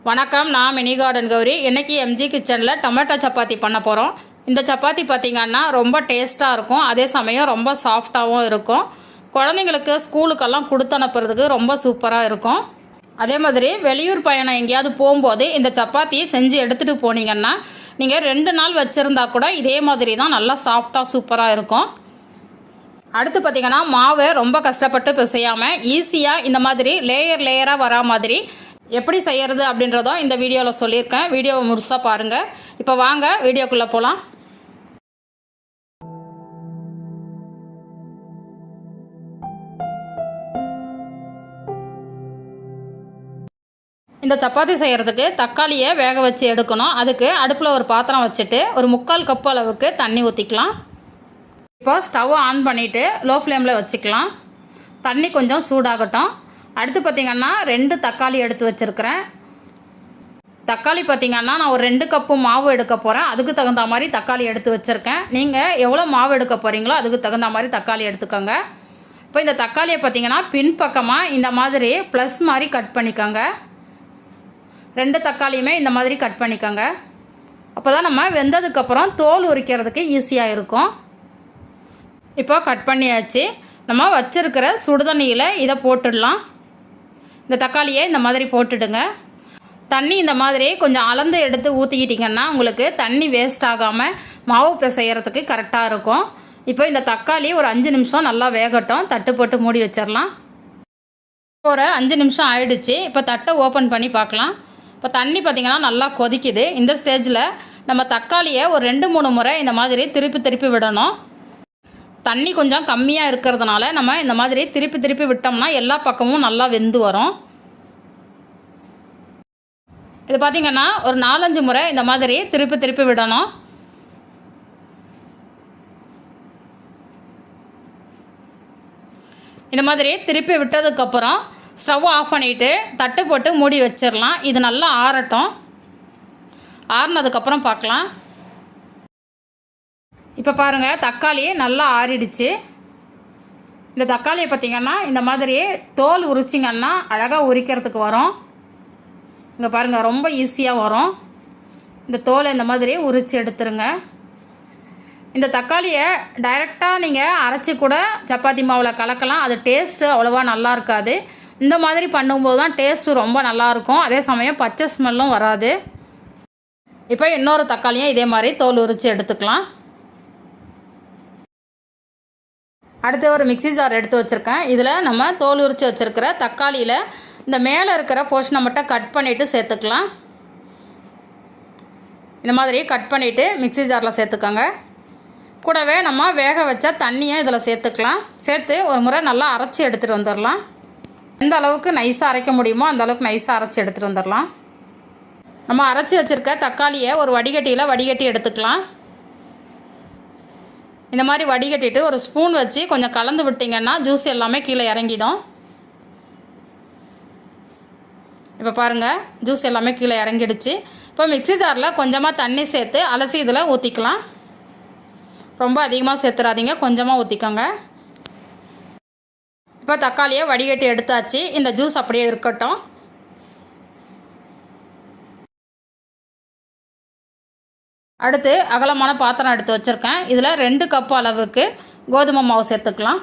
வணக்கம், நான் mini garden Gowri. இன்றைக்கி எம்ஜி கிச்சனில் டொமேட்டோ சப்பாத்தி பண்ண போகிறோம். இந்த சப்பாத்தி பார்த்திங்கன்னா ரொம்ப டேஸ்ட்டாக இருக்கும், அதே சமயம் ரொம்ப சாஃப்டாகவும் இருக்கும். குழந்தைங்களுக்கு ஸ்கூலுக்கெல்லாம் கொடுத்து அனுப்புறதுக்கு ரொம்ப சூப்பராக இருக்கும். அதே மாதிரி வெளியூர் பயணம் எங்கேயாவது போகும்போது இந்த சப்பாத்தி செஞ்சு எடுத்துகிட்டு போனீங்கன்னா நீங்கள் 2 நாள் வச்சுருந்தா கூட இதே மாதிரி தான் நல்லா சாஃப்டாக சூப்பராக இருக்கும். அடுத்து பார்த்திங்கன்னா மாவை ரொம்ப கஷ்டப்பட்டு பிசையாமல் ஈஸியாக இந்த மாதிரி லேயராக வரா மாதிரி எப்படி செய்கிறது அப்படின்றதும் இந்த வீடியோவில் சொல்லியிருக்கேன். வீடியோவை முழுசாக பாருங்கள். இப்போ வாங்க வீடியோக்குள்ளே போகலாம். இந்த சப்பாத்தி செய்கிறதுக்கு தக்காளியை வேக வச்சு எடுக்கணும். அதுக்கு அடுப்பில் ஒரு பாத்திரம் வச்சுட்டு ஒரு 3/4 கப் அளவுக்கு தண்ணி ஊற்றிக்கலாம். இப்போ ஸ்டவ் ஆன் பண்ணிவிட்டு லோ ஃப்ளேமில் வச்சுக்கலாம். தண்ணி கொஞ்சம் சூடாகட்டும். அடுத்து பார்த்திங்கன்னா 2 தக்காளி எடுத்து வச்சுருக்கிறேன். தக்காளி பார்த்திங்கன்னா நான் ஒரு 2 கப்பு மாவு எடுக்க போகிறேன். அதுக்கு தகுந்த மாதிரி தக்காளி எடுத்து வச்சுருக்கேன். நீங்கள் எவ்வளோ மாவு எடுக்க போகிறீங்களோ அதுக்கு தகுந்த மாதிரி தக்காளி எடுத்துக்கோங்க. இப்போ இந்த தக்காளியை பார்த்திங்கன்னா பின்பக்கமாக இந்த மாதிரி ப்ளஸ் மாதிரி கட் பண்ணிக்கோங்க. 2 தக்காளியுமே இந்த மாதிரி கட் பண்ணிக்கோங்க. அப்போ தான் நம்ம வெந்ததுக்கப்புறம் தோல் உரிக்கிறதுக்கு ஈஸியாக இருக்கும். இப்போ கட் பண்ணியாச்சு. நம்ம வச்சுருக்கிற சுடுதண்ணியில் இதை போட்டுடலாம். இந்த தக்காளியை இந்த மாதிரி போட்டுடுங்க. தண்ணி இந்த மாதிரி கொஞ்சம் அளந்து எடுத்து ஊற்றிக்கிட்டிங்கன்னா உங்களுக்கு தண்ணி வேஸ்ட் ஆகாமல் மாவு பிசைகிறதுக்கு கரெக்டாக இருக்கும். இப்போ இந்த தக்காளி ஒரு 5 நிமிஷம் நல்லா வேகட்டும். தட்டு போட்டு மூடி வச்சிடலாம். ஒரு 5 நிமிஷம் ஆயிடுச்சு. இப்போ தட்டை ஓப்பன் பண்ணி பார்க்கலாம். இப்போ தண்ணி பார்த்திங்கன்னா நல்லா கொதிக்குது. இந்த ஸ்டேஜில் நம்ம தக்காளியை ஒரு 2-3 முறை இந்த மாதிரி திருப்பி விடணும். தண்ணி கொஞ்சம் கம்மியாக இருக்கிறதுனால நம்ம இந்த மாதிரி திருப்பி விட்டோம்னா எல்லா பக்கமும் நல்லா வெந்து வரும். இது பார்த்திங்கன்னா ஒரு 4-5 முறை இந்த மாதிரி திருப்பி விடணும். இந்த மாதிரி திருப்பி விட்டதுக்கப்புறம் ஸ்டவ் ஆஃப் பண்ணிவிட்டு தட்டு போட்டு மூடி வச்சிடலாம். இது நல்லா ஆறட்டும். ஆறினதுக்கப்புறம் பார்க்கலாம். இப்போ பாருங்கள், தக்காளி நல்லா ஆறிடுச்சு. இந்த தக்காளியை பார்த்திங்கன்னா இந்த மாதிரி தோல் உரிச்சிங்கன்னா அழகாக உரிக்கிறதுக்கு வரும். இங்கே பாருங்கள், ரொம்ப ஈஸியாக வரும். இந்த தோலை இந்த மாதிரி உரித்து எடுத்துருங்க. இந்த தக்காளியை டைரெக்டாக நீங்கள் அரைச்சி கூட சப்பாத்தி மாவில் கலக்கலாம். அது டேஸ்ட்டு அவ்வளோவா நல்லா இருக்காது. இந்த மாதிரி பண்ணும்போது தான் டேஸ்ட்டு ரொம்ப நல்லாயிருக்கும். அதே சமயம் பச்சை ஸ்மெல்லும் வராது. இப்போ இன்னொரு தக்காளியும் இதே மாதிரி தோல் உரித்து எடுத்துக்கலாம். அடுத்து ஒரு மிக்ஸி ஜார் எடுத்து வச்சுருக்கேன். இதில் நம்ம தோல் உரித்து வச்சுருக்கிற தக்காளியில் இந்த மேலே இருக்கிற போர்ஷனை மட்டும் கட் பண்ணிவிட்டு சேர்த்துக்கலாம். இந்த மாதிரி கட் பண்ணிவிட்டு மிக்ஸி ஜாரில் சேர்த்துக்கோங்க. கூடவே நம்ம வேக வச்ச தண்ணியை இதில் சேர்த்துக்கலாம். சேர்த்து ஒரு முறை நல்லா அரைச்சி எடுத்துகிட்டு வந்துடலாம். எந்த அளவுக்கு நைஸாக அரைக்க முடியுமோ அந்த அளவுக்கு நைஸாக அரைச்சி எடுத்துகிட்டு வந்துடலாம். நம்ம அரைச்சி வச்சுருக்க தக்காளியை ஒரு வடிகட்டியில் வடிகட்டி எடுத்துக்கலாம். இந்த மாதிரி வடிகட்டிட்டு ஒரு ஸ்பூன் வச்சு கொஞ்சம் கலந்து விட்டிங்கன்னா ஜூஸ் எல்லாமே கீழே இறங்கிடும். இப்போ பாருங்கள், ஜூஸ் எல்லாமே கீழே இறங்கிடுச்சு. இப்போ மிக்ஸி ஜாரில் கொஞ்சமாக தண்ணி சேர்த்து அலசி இதில் ஊற்றிக்கலாம். ரொம்ப அதிகமாக சேர்த்துறாதீங்க, கொஞ்சமாக ஊற்றிக்கோங்க. இப்போ தக்காளியை வடிகட்டி எடுத்தாச்சு. இந்த ஜூஸ் அப்படியே இருக்கட்டும். அடுத்து அகலமான பாத்திரம் எடுத்து வச்சுருக்கேன். இதில் 2 கப்பு அளவுக்கு கோதுமை மாவு சேர்த்துக்கலாம்.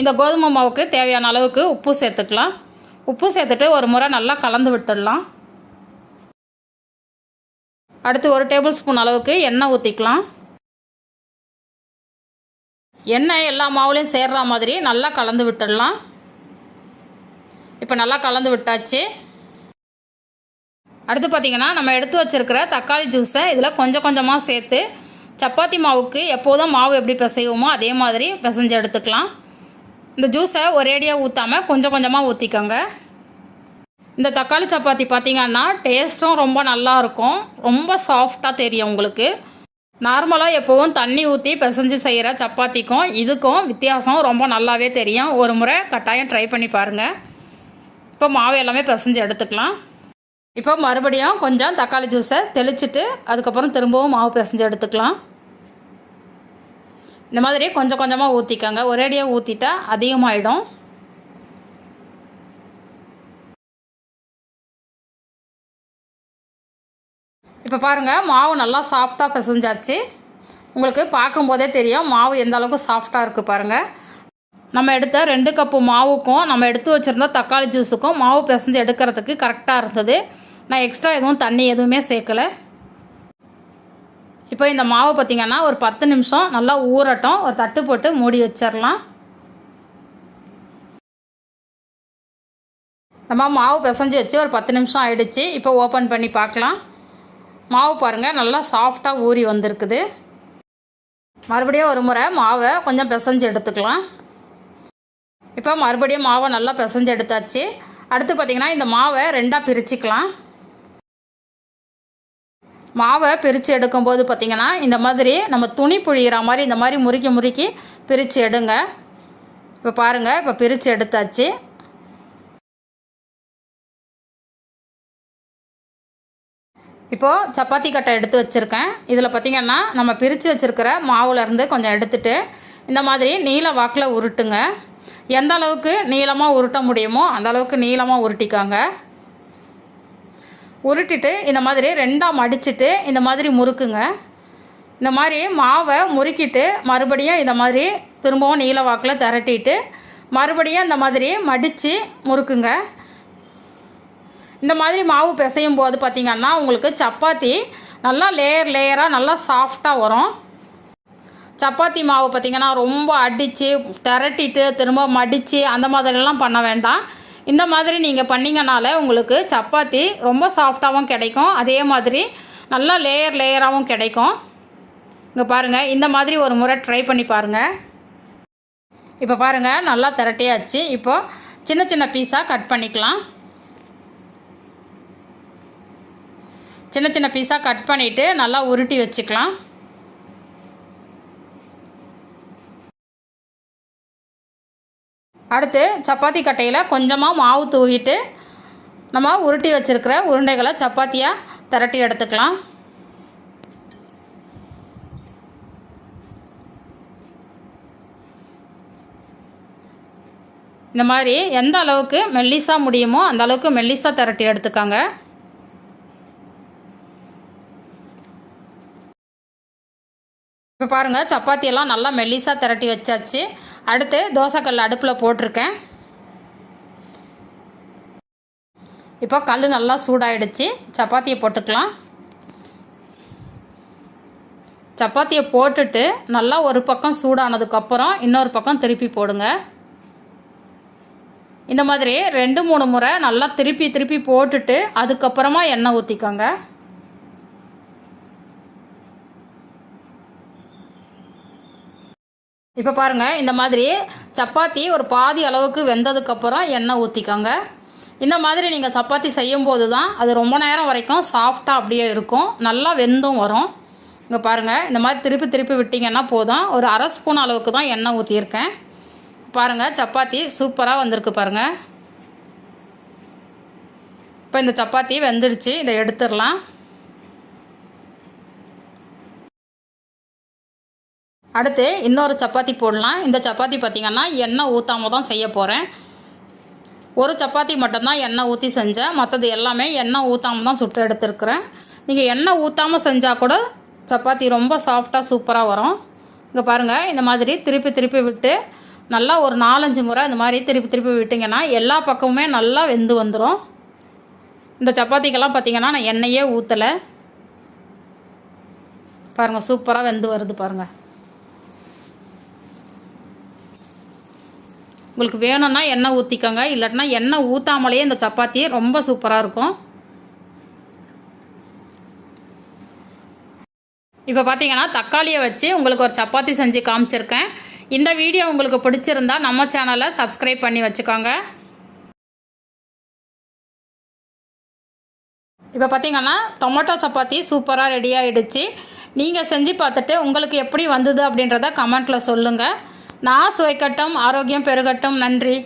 இந்த கோதுமை மாவுக்கு தேவையான அளவுக்கு உப்பு சேர்த்துக்கலாம். உப்பு சேர்த்துட்டு ஒரு முறை நல்லா கலந்து விட்டுடலாம். அடுத்து 1 டேபிள் ஸ்பூன் அளவுக்கு எண்ணெய் ஊற்றிக்கலாம். எண்ணெய் எல்லா மாவுலையும் சேர்ற மாதிரி நல்லா கலந்து விட்டுடலாம். இப்போ நல்லா கலந்து விட்டாச்சு. அடுத்து பார்த்திங்கன்னா நம்ம எடுத்து வச்சுருக்கிற தக்காளி ஜூஸை இதில் கொஞ்சமாக சேர்த்து சப்பாத்தி மாவுக்கு எப்போதும் மாவு எப்படி பிசைவோமோ அதே மாதிரி பிசைஞ்சு எடுத்துக்கலாம். இந்த ஜூஸை ஒரேடியாக ஊற்றாமல் கொஞ்சமாக ஊற்றிக்கோங்க. இந்த தக்காளி சப்பாத்தி பார்த்திங்கன்னா டேஸ்ட்டும் ரொம்ப நல்லாயிருக்கும். ரொம்ப சாஃப்டாக தெரியும் உங்களுக்கு. நார்மலாக எப்போவும் தண்ணி ஊற்றி பிசைஞ்சு செய்கிற சப்பாத்திக்கும் இதுக்கும் வித்தியாசம் ரொம்ப நல்லாவே தெரியும். ஒரு முறை கட்டாயம் ட்ரை பண்ணி பாருங்கள். இப்போ மாவு எல்லாமே பிசைஞ்சு எடுத்துக்கலாம். இப்போ மறுபடியும் கொஞ்சம் தக்காளி ஜூஸை தெளிச்சிட்டு அதுக்கப்புறம் திரும்பவும் மாவு பிசைஞ்சு எடுத்துக்கலாம். இந்த மாதிரி கொஞ்சமாக ஊற்றிக்கோங்க. ஒரேடியாக ஊற்றிட்டா அதிகமாகிடும். இப்போ பாருங்கள் மாவு நல்லா சாஃப்டாக பிசைஞ்சாச்சு. உங்களுக்கு பார்க்கும்போதே தெரியும் மாவு எந்த அளவுக்கு சாஃப்டாக இருக்குது பாருங்கள். நம்ம எடுத்த 2 கப்பு மாவுக்கும் நம்ம எடுத்து வச்சுருந்த தக்காளி ஜூஸுக்கும் மாவு பிசைஞ்சு எடுக்கிறதுக்கு கரெக்டாக இருந்தது. நான் எக்ஸ்ட்ரா எதுவும் தண்ணி எதுவுமே சேர்க்கலை. இப்போ இந்த மாவு பார்த்திங்கன்னா ஒரு 10 நிமிஷம் நல்லா ஊறட்டும். ஒரு தட்டு போட்டு மூடி வச்சிடலாம். நம்ம மாவு பிசைஞ்சு வச்சு ஒரு 10 நிமிஷம் ஆகிடுச்சு. இப்போ ஓப்பன் பண்ணி பார்க்கலாம். மாவு பாருங்கள் நல்லா சாஃப்டாக ஊறி வந்திருக்குது. மறுபடியும் ஒரு முறை மாவை கொஞ்சம் பிசைஞ்சு எடுத்துக்கலாம். இப்போ மறுபடியும் மாவை நல்லா பிசைஞ்சு எடுத்தாச்சு. அடுத்து பார்த்திங்கன்னா இந்த மாவை 2ஆக பிரிச்சுக்கலாம். மாவை பிரித்து எடுக்கும்போது பார்த்திங்கன்னா இந்த மாதிரி நம்ம துணி புழிகிற மாதிரி இந்த மாதிரி முறுக்கி பிரித்து எடுங்க. இப்போ பாருங்கள் இப்போ பிரித்து எடுத்தாச்சு. இப்போது சப்பாத்தி கட்டை எடுத்து வச்சுருக்கேன். இதில் பார்த்திங்கன்னா நம்ம பிரித்து வச்சுருக்கிற மாவுலேருந்து கொஞ்சம் எடுத்துகிட்டு இந்த மாதிரி நீல வாக்கில் உருட்டுங்க. எந்த அளவுக்கு நீளமாக உருட்ட முடியுமோ அந்த அளவுக்கு நீளமாக உருட்டிக்காங்க. உருட்டிட்டு இந்த மாதிரி 2ஆக மடிச்சுட்டு இந்த மாதிரி முறுக்குங்க. இந்த மாதிரி மாவை முறுக்கிட்டு மறுபடியும் இந்த மாதிரி திரும்பவும் நீல வாக்கில் திரட்டிட்டு மறுபடியும் இந்த மாதிரி மடித்து முறுக்குங்க. இந்த மாதிரி மாவு பிசையும் போது பார்த்திங்கன்னா உங்களுக்கு சப்பாத்தி நல்லா லேயராக நல்லா சாஃப்டாக வரும். சப்பாத்தி மாவு பார்த்திங்கன்னா ரொம்ப அடித்து திரட்டிட்டு திரும்ப மடித்து அந்த மாதிரிலாம் பண்ண வேண்டாம். இந்த மாதிரி நீங்கள் பண்ணிங்கனால உங்களுக்கு சப்பாத்தி ரொம்ப சாஃப்டாகவும் கிடைக்கும். அதே மாதிரி நல்லா லேயராகவும் கிடைக்கும். இங்கே பாருங்கள் இந்த மாதிரி ஒரு முறை ட்ரை பண்ணி பாருங்கள். இப்போ பாருங்கள் நல்லா திரட்டியாச்சு. இப்போது சின்ன சின்ன பீஸாக கட் பண்ணிக்கலாம். சின்ன சின்ன பீஸாக கட் பண்ணிவிட்டு நல்லா உருட்டி வச்சுக்கலாம். அடுத்து சப்பாத்தி கட்டையில் கொஞ்சமாக மாவு தூவிட்டு நம்ம உருட்டி வச்சுருக்கிற உருண்டைகளை சப்பாத்தியாக திரட்டி எடுத்துக்கலாம். இந்த மாதிரி எந்த அளவுக்கு மெல்லிசாக முடியுமோ அந்த அளவுக்கு மெல்லிசாக திரட்டி எடுத்துக்காங்க. இப்போ பாருங்கள் சப்பாத்தியெல்லாம் நல்லா மெல்லிசாக திரட்டி வச்சாச்சு. அடுத்து தோசைக்கல் அடுப்பில் போட்டிருக்கேன். இப்போ கல் நல்லா சூடாயிடுச்சு. சப்பாத்தியை போட்டுக்கலாம். சப்பாத்தியை போட்டுட்டு நல்லா ஒரு பக்கம் சூடானதுக்கப்புறம் இன்னொரு பக்கம் திருப்பி போடுங்க. இந்த மாதிரி 2-3 முறை நல்லா திருப்பி போட்டுட்டு அதுக்கப்புறமா எண்ணெய் ஊற்றிக்கோங்க. இப்போ பாருங்கள் இந்த மாதிரி சப்பாத்தி ஒரு பாதி அளவுக்கு வெந்ததுக்கப்புறம் எண்ணெய் ஊற்றிக்கோங்க. இந்த மாதிரி நீங்கள் சப்பாத்தி செய்யும்போது தான் அது ரொம்ப நேரம் வரைக்கும் சாஃப்டாக அப்படியே இருக்கும். நல்லா வெந்தும் வரும். இங்கே பாருங்கள் இந்த மாதிரி திருப்பி விட்டிங்கன்னா போதும். ஒரு 1/2 ஸ்பூன் அளவுக்கு தான் எண்ணெய் ஊற்றியிருக்கேன். பாருங்கள் சப்பாத்தி சூப்பராக வந்திருக்கு பாருங்கள். இப்போ இந்த சப்பாத்தி வெந்துடுச்சு. இதை எடுத்துடலாம். அடுத்து இன்னொரு சப்பாத்தி போடலாம். இந்த சப்பாத்தி பார்த்திங்கன்னா எண்ணெய் ஊற்றாமல் தான் செய்ய போகிறேன். ஒரு சப்பாத்தி மட்டும்தான் எண்ணெய் ஊற்றி செஞ்சேன். மற்றது எல்லாமே எண்ணெய் ஊற்றாமல் தான் சுட்டு எடுத்துருக்குறேன். நீங்கள் எண்ணெய் ஊற்றாமல் செஞ்சால் கூட சப்பாத்தி ரொம்ப சாஃப்டாக சூப்பராக வரும். இங்கே பாருங்கள் இந்த மாதிரி திருப்பி விட்டு நல்லா ஒரு 4-5 முறை இந்த மாதிரி திருப்பி விட்டிங்கன்னா எல்லா பக்கமுமே நல்லா வெந்து வந்துடும். இந்த சப்பாத்திக்கெல்லாம் பார்த்திங்கன்னா நான் எண்ணெயே ஊற்றலை. பாருங்கள் சூப்பராக வெந்து வருது பாருங்கள். உங்களுக்கு வேணும்னா எண்ணெய் ஊற்றிக்கோங்க. இல்லாட்டினா எண்ணெய் ஊற்றாமலேயே இந்த சப்பாத்தி ரொம்ப சூப்பராக இருக்கும். இப்போ பார்த்தீங்கன்னா தக்காளியை வச்சு உங்களுக்கு ஒரு சப்பாத்தி செஞ்சு காமிச்சிருக்கேன். இந்த வீடியோ உங்களுக்கு பிடிச்சிருந்தா நம்ம சேனலை சப்ஸ்கிரைப் பண்ணி வச்சுக்கோங்க. இப்போ பார்த்தீங்கன்னா டொமேட்டோ சப்பாத்தி சூப்பராக ரெடி ஆகிடுச்சு. நீங்கள் செஞ்சு பார்த்துட்டு உங்களுக்கு எப்படி வந்தது அப்படின்றத கமெண்ட்டில் சொல்லுங்கள். நான் சுவைக்கட்டும், ஆரோக்கியம் பெருகட்டும். நன்றி.